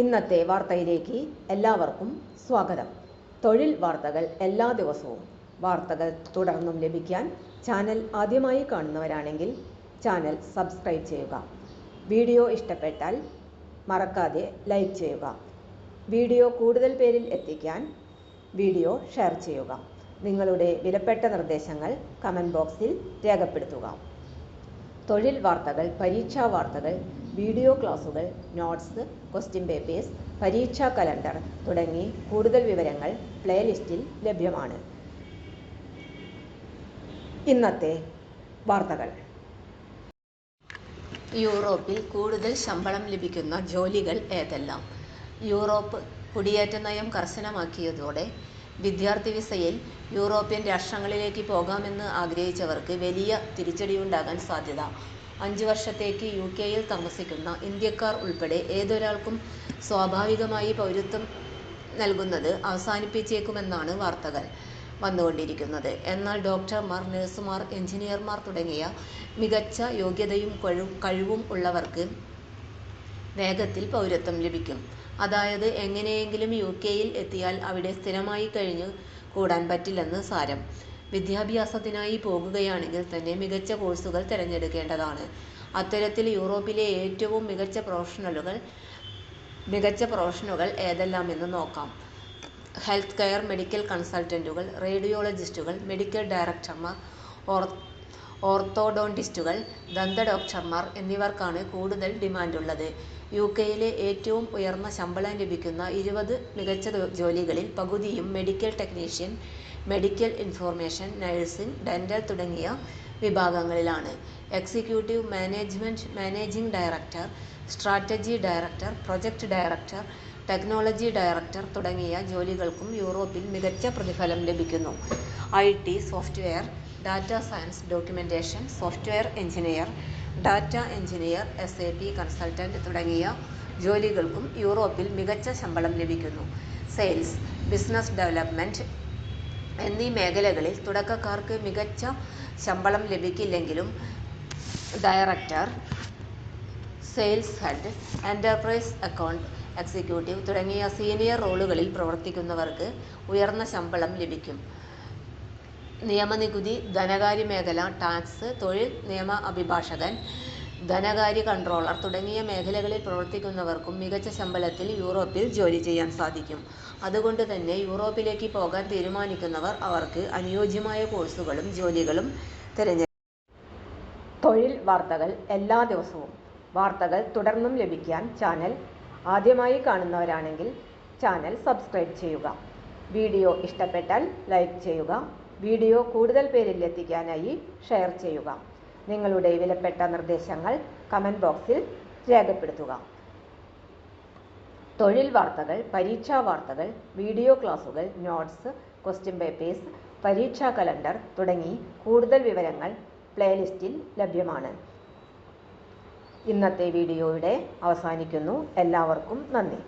ഇന്നത്തെ വാർത്തയിലേക്ക് എല്ലാവർക്കും സ്വാഗതം. തൊഴിൽ വാർത്തകൾ എല്ലാ ദിവസവും വാർത്തകൾ തുടർന്നും ലഭിക്കാൻ ചാനൽ ആദ്യമായി കാണുന്നവരാണെങ്കിൽ ചാനൽ സബ്സ്ക്രൈബ് ചെയ്യുക. വീഡിയോ ഇഷ്ടപ്പെട്ടാൽ മറക്കാതെ ലൈക്ക് ചെയ്യുക. വീഡിയോ കൂടുതൽ പേരിൽ എത്തിക്കാൻ വീഡിയോ ഷെയർ ചെയ്യുക. നിങ്ങളുടെ വിലപ്പെട്ട നിർദ്ദേശങ്ങൾ കമൻറ്റ് ബോക്സിൽ രേഖപ്പെടുത്തുക. തൊഴിൽ വാർത്തകൾ, പരീക്ഷാ വാർത്തകൾ, വീഡിയോ ക്ലാസുകൾ, നോട്ട്സ്, ക്വസ്റ്റ്യൻ പേപ്പേഴ്സ്, പരീക്ഷാ കലണ്ടർ തുടങ്ങി കൂടുതൽ വിവരങ്ങൾ പ്ലേലിസ്റ്റിൽ ലഭ്യമാണ്. ഇന്നത്തെ വാർത്തകൾ. യൂറോപ്പിൽ കൂടുതൽ ശമ്പളം ലഭിക്കുന്ന ജോലികൾ ഏതെല്ലാം? യൂറോപ്പ് കുടിയേറ്റ നയം കർശനമാക്കിയതോടെ വിദ്യാർത്ഥി വിസയിൽ യൂറോപ്യൻ രാഷ്ട്രങ്ങളിലേക്ക് പോകാമെന്ന് ആഗ്രഹിച്ചവർക്ക് വലിയ തിരിച്ചടിയുണ്ടാകാൻ സാധ്യത. 5 വർഷത്തേക്ക് UK-യിൽ താമസിക്കുന്ന ഇന്ത്യക്കാർ ഉൾപ്പെടെ ഏതൊരാൾക്കും സ്വാഭാവികമായി പൗരത്വം നൽകുന്നത് അവസാനിപ്പിച്ചേക്കുമെന്നാണ് വാർത്തകൾ വന്നുകൊണ്ടിരിക്കുന്നത്. എന്നാൽ ഡോക്ടർമാർ, നഴ്സുമാർ, എഞ്ചിനീയർമാർ തുടങ്ങിയ മികച്ച യോഗ്യതയും കഴിവും ഉള്ളവർക്ക് വേഗത്തിൽ പൗരത്വം ലഭിക്കും. അതായത് എങ്ങനെയെങ്കിലും UK-യിൽ എത്തിയാൽ അവിടെ സ്ഥിരമായി കഴിഞ്ഞു കൂടാൻ പറ്റില്ലെന്ന് സാരം. വിദ്യാഭ്യാസത്തിനായി പോകുകയാണെങ്കിൽ തന്നെ മികച്ച കോഴ്സുകൾ തിരഞ്ഞെടുക്കേണ്ടതാണ്. അത്തരത്തിൽ യൂറോപ്പിലെ ഏറ്റവും മികച്ച പ്രൊഫഷനുകൾ ഏതെല്ലാമെന്ന് നോക്കാം. ഹെൽത്ത് കെയർ മെഡിക്കൽ കൺസൾട്ടന്റുകൾ, റേഡിയോളജിസ്റ്റുകൾ, മെഡിക്കൽ ഡയറക്ടർമാർ, ഓർത്തോഡോണ്ടിസ്റ്റുകൾ, ദന്ത ഡോക്ടർമാർ എന്നിവർക്കാണ് കൂടുതൽ ഡിമാൻഡുള്ളത്. UK-യിലെ ഏറ്റവും ഉയർന്ന ശമ്പളം ലഭിക്കുന്ന 20 മികച്ച ജോലികളിൽ പകുതിയും medical technician, medical information, nursing, dental തുടങ്ങിയ വിഭാഗങ്ങളിലാണ്. Executive management, managing director, strategy director, project director, technology director തുടങ്ങിയ ജോലികൾക്കും യൂറോപ്പിൽ മികച്ച പ്രതിഫലം ലഭിക്കുന്നു. IT, software, data science, documentation, software engineer, data engineer, SAP consultant തുടങ്ങിയ ജോലികൾക്കും യൂറോപ്പിൽ മികച്ച ശമ്പളം ലഭിക്കുന്നു. സെയിൽസ്, ബിസിനസ് ഡെവലപ്മെന്റ് എന്നീ മേഖലകളിൽ തുടക്കക്കാർക്ക് മികച്ച ശമ്പളം ലഭിക്കില്ലെങ്കിലും director, sales head, enterprise account executive തുടങ്ങിയ സീനിയർ റോളുകളിൽ പ്രവർത്തിക്കുന്നവർക്ക് ഉയർന്ന ശമ്പളം ലഭിക്കും. നിയമനികുതി, ധനകാര്യ മേഖല, ടാക്സ്, തൊഴിൽ നിയമ അഭിഭാഷകൻ, ധനകാര്യ കൺട്രോളർ തുടങ്ങിയ മേഖലകളിൽ പ്രവർത്തിക്കുന്നവർക്കും മികച്ച ശമ്പളത്തിൽ യൂറോപ്പിൽ ജോലി ചെയ്യാൻ സാധിക്കും. അതുകൊണ്ട് തന്നെ യൂറോപ്പിലേക്ക് പോകാൻ തീരുമാനിക്കുന്നവർ അവർക്ക് അനുയോജ്യമായ കോഴ്സുകളും ജോലികളും തിരഞ്ഞെടുക്കും. തൊഴിൽ വാർത്തകൾ എല്ലാ ദിവസവും വാർത്തകൾ തുടർന്നും ലഭിക്കാൻ ചാനൽ ആദ്യമായി കാണുന്നവരാണെങ്കിൽ ചാനൽ സബ്സ്ക്രൈബ് ചെയ്യുക. വീഡിയോ ഇഷ്ടപ്പെട്ടാൽ ലൈക്ക് ചെയ്യുക. വീഡിയോ കൂടുതൽ പേരിൽ എത്തിക്കാനായി ഷെയർ ചെയ്യുക. നിങ്ങളുടെ വിലപ്പെട്ട നിർദ്ദേശങ്ങൾ കമൻറ്റ് ബോക്സിൽ രേഖപ്പെടുത്തുക. തൊഴിൽ വാർത്തകൾ, പരീക്ഷാ വാർത്തകൾ, വീഡിയോ ക്ലാസുകൾ, നോട്ട്സ്, ക്വസ്റ്റ്യൻ പേപ്പേഴ്സ്, പരീക്ഷാ കലണ്ടർ തുടങ്ങി കൂടുതൽ വിവരങ്ങൾ പ്ലേലിസ്റ്റിൽ ലഭ്യമാണ്. ഇന്നത്തെ വീഡിയോയുടെ അവസാനിക്കുന്നു. എല്ലാവർക്കും നന്ദി.